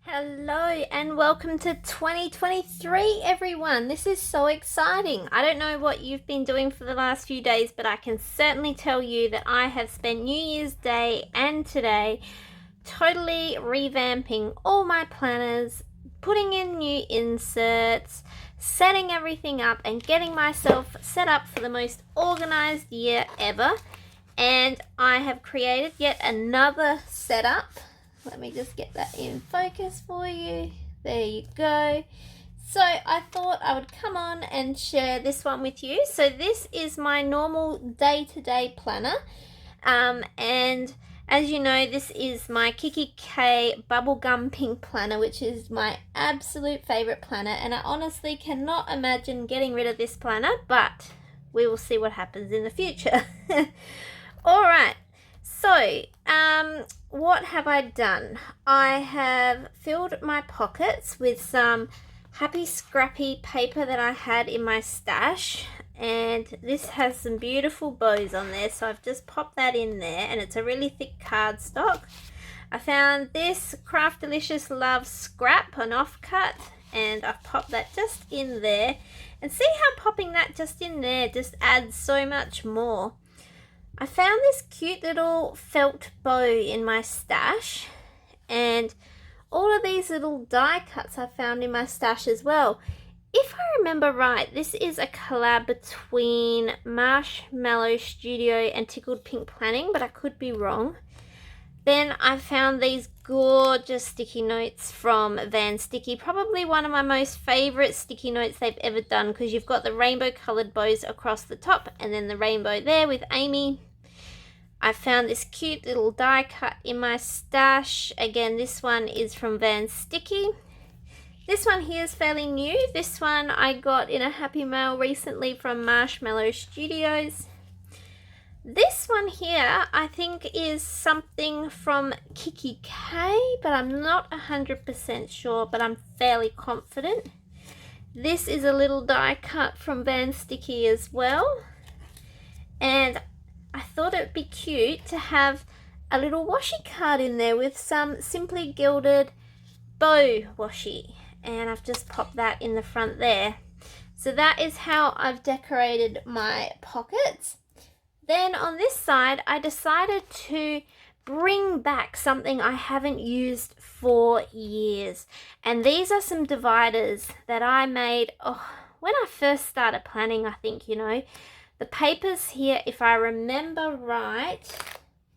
Hello and welcome to 2023, everyone. This is so exciting. I don't know what you've been doing for the last few days, but I can certainly tell you that I have spent New Year's Day and today totally revamping all my planners, putting in new inserts, setting everything up, and getting myself set up for the most organized year ever. And I have created yet another setup. Let me just get that in focus for you. There you go. So I thought I would come on and share this one with you. So this is my normal day-to-day planner. And as you know, this is my Kiki K Bubblegum Pink Planner, which is my absolute favorite planner. And I honestly cannot imagine getting rid of this planner, but we will see what happens in the future. All right. So, what have I done? I have filled my pockets with some happy scrappy paper that I had in my stash, and this has some beautiful bows on there, so I've just popped that in there, and it's a really thick cardstock. I found this Craft Delicious Love scrap, an offcut, and I've popped that just in there, and see how popping that just in there just adds so much more. I found this cute little felt bow in my stash, and all of these little die cuts I found in my stash as well. If I remember right, this is a collab between Marshmallow Studio and Tickled Pink Planning, but I could be wrong. Then I found these gorgeous sticky notes from Van Sticky, probably one of my most favorite sticky notes they've ever done, because you've got the rainbow colored bows across the top and then the rainbow there with Amy. I found this cute little die cut in my stash. Again, this one is from Van Sticky. This one here is fairly new. This one I got in a Happy Mail recently from Marshmallow Studios. This one here I think is something from Kiki K, but I'm not 100% sure, but I'm fairly confident. This is a little die cut from Van Sticky as well. And I thought it would be cute to have a little washi card in there with some Simply Gilded bow washi, and I've just popped that in the front there. So that is how I've decorated my pockets. Then on this side I decided to bring back something I haven't used for years, and these are some dividers that I made when I first started planning. I think, you know, the papers here, if I remember right,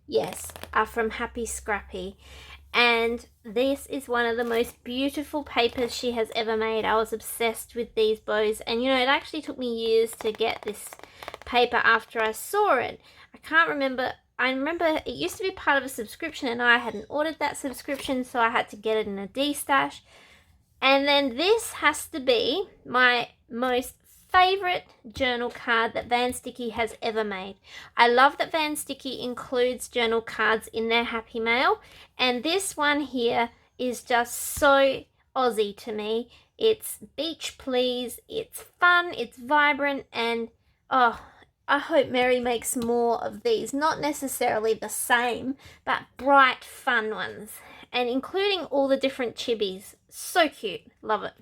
yes, are from Happy Scrappy. And this is one of the most beautiful papers she has ever made. I was obsessed with these bows. And, you know, it actually took me years to get this paper after I saw it. I can't remember. I remember it used to be part of a subscription, and I hadn't ordered that subscription, so I had to get it in a D-stash. And then this has to be my most favorite journal card that Van Sticky has ever made. I love that Van Sticky includes journal cards in their Happy Mail, and this one here is just so Aussie to me. It's beach please, it's fun, it's vibrant, and I hope Mary makes more of these. Not necessarily the same, but bright, fun ones, and including all the different chibis. So cute, love it.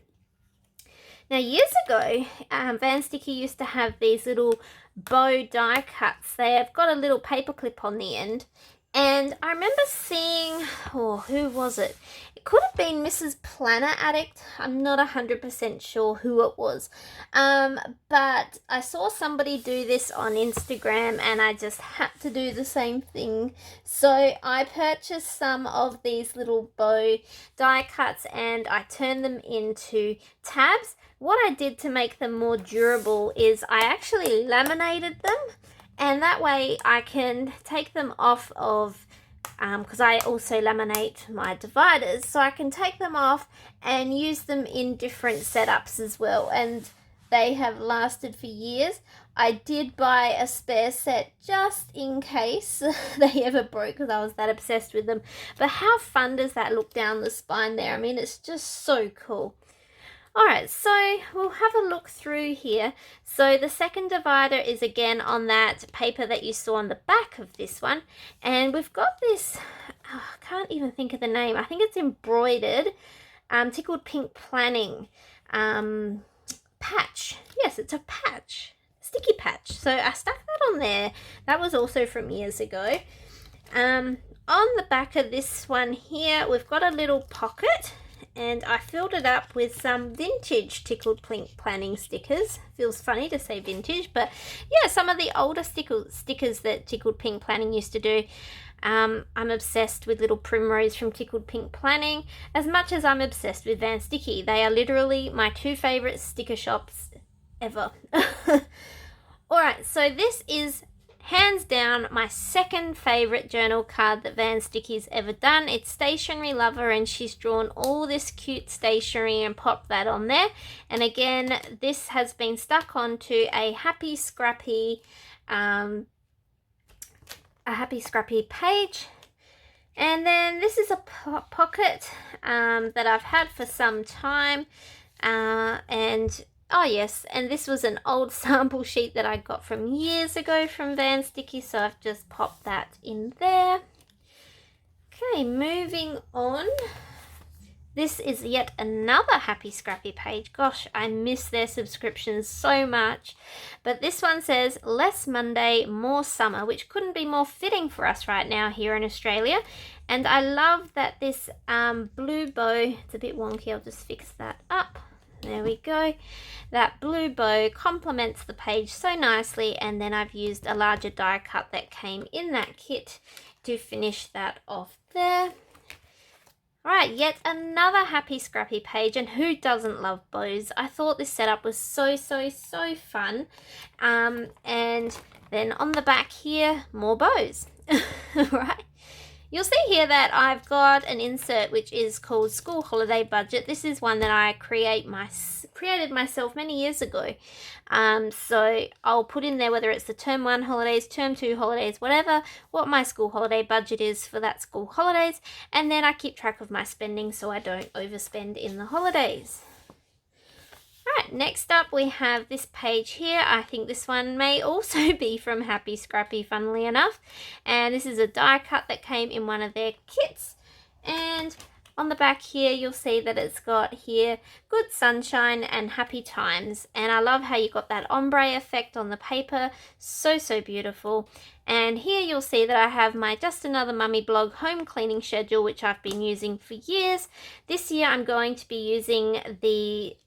Now, years ago, Van Sticky used to have these little bow die cuts. They have got a little paper clip on the end. And I remember seeing, who was it? It could have been Mrs. Planner Addict. I'm not 100% sure who it was. But I saw somebody do this on Instagram, and I just had to do the same thing. So I purchased some of these little bow die cuts, and I turned them into tabs. What I did to make them more durable is I actually laminated them, and that way I can take them off of, because I also laminate my dividers, so I can take them off and use them in different setups as well, and they have lasted for years. I did buy a spare set just in case they ever broke, because I was that obsessed with them. But how fun does that look down the spine there? I mean, it's just so cool. Alright, so we'll have a look through here. So the second divider is again on that paper that you saw on the back of this one. And we've got this, I can't even think of the name. I think it's embroidered, tickled pink planning patch. Yes, it's a patch, sticky patch. So I stuck that on there. That was also from years ago. On the back of this one here, we've got a little pocket, and I filled it up with some vintage tickled pink planning stickers. Feels funny to say vintage, but yeah, some of the older stickers that Tickled Pink Planning used to do. I'm obsessed with Little Primrose from Tickled Pink Planning as much as I'm obsessed with Van Sticky. They are literally my two favorite sticker shops ever. Alright, so this is hands down my second favorite journal card that Van Sticky's ever done. It's Stationery Lover, and she's drawn all this cute stationery and popped that on there. And again, this has been stuck onto a Happy Scrappy page. And then this is a pocket that I've had for some time, and oh yes, and this was an old sample sheet that I got from years ago from Van Sticky, so I've just popped that in there. Okay, moving on. This is yet another Happy Scrappy page. Gosh, I miss their subscriptions so much. But this one says, Less Monday, More Summer, which couldn't be more fitting for us right now here in Australia. And I love that this blue bow, it's a bit wonky, I'll just fix that up. There we go. That blue bow complements the page so nicely, and then I've used a larger die cut that came in that kit to finish that off there. Alright, yet another Happy Scrappy page, and who doesn't love bows? I thought this setup was so fun. And then on the back here, more bows. Right? You'll see here that I've got an insert which is called School Holiday Budget. This is one that I created myself many years ago. So I'll put in there whether it's the term 1 holidays, term 2 holidays, whatever, what my school holiday budget is for that school holidays. And then I keep track of my spending so I don't overspend in the holidays. Right, next up we have this page here. I think this one may also be from Happy Scrappy, funnily enough. And this is a die cut that came in one of their kits. And on the back here, you'll see that it's got here, Good Sunshine and Happy Times. And I love how you got that ombre effect on the paper. So beautiful. And here you'll see that I have my Just Another Mummy blog home cleaning schedule, which I've been using for years. This year I'm going to be using the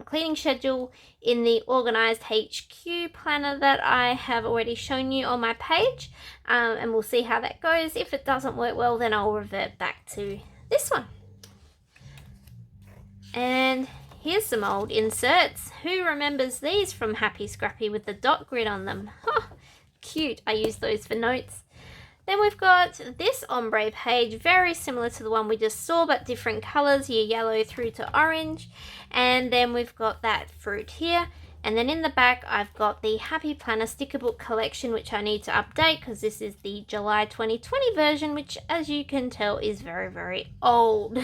cleaning schedule in the Organized HQ planner that I have already shown you on my page, and we'll see how that goes. If it doesn't work well, then I'll revert back to this one. And here's some old inserts. Who remembers these from Happy Scrappy with the dot grid on them? Huh, cute. I use those for notes. Then we've got this ombre page, very similar to the one we just saw, but different colors, your yellow through to orange. And then we've got that fruit here. And then in the back, I've got the Happy Planner sticker book collection, which I need to update because this is the July 2020 version, which as you can tell is very old.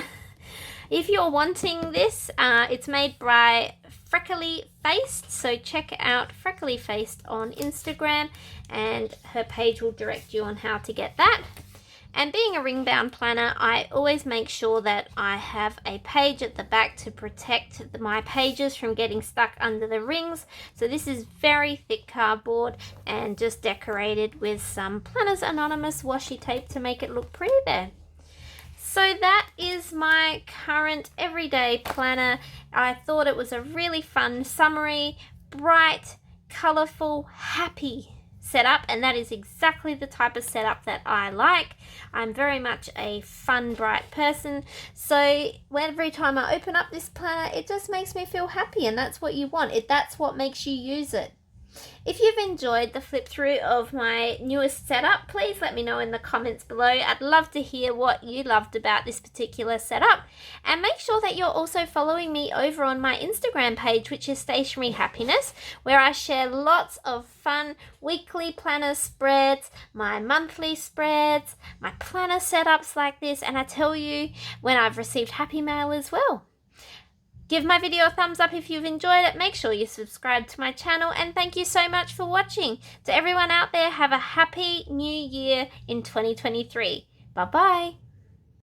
If you're wanting this, it's made by Freckly Faced, so check out Freckly Faced on Instagram and her page will direct you on how to get that. And being a ring bound planner, I always make sure that I have a page at the back to protect my pages from getting stuck under the rings. So this is very thick cardboard and just decorated with some Planners Anonymous washi tape to make it look pretty there. So that is my current everyday planner. I thought it was a really fun, summery, bright, colourful, happy setup, and that is exactly the type of setup that I like. I'm very much a fun, bright person, so every time I open up this planner, it just makes me feel happy, and that's what you want. That's what makes you use it. If you've enjoyed the flip through of my newest setup, please let me know in the comments below. I'd love to hear what you loved about this particular setup. And make sure that you're also following me over on my Instagram page, which is Stationery Happiness, where I share lots of fun weekly planner spreads, my monthly spreads, my planner setups like this, and I tell you when I've received happy mail as well. Give my video a thumbs up if you've enjoyed it. Make sure you subscribe to my channel, and thank you so much for watching. To everyone out there, have a happy new year in 2023. Bye bye.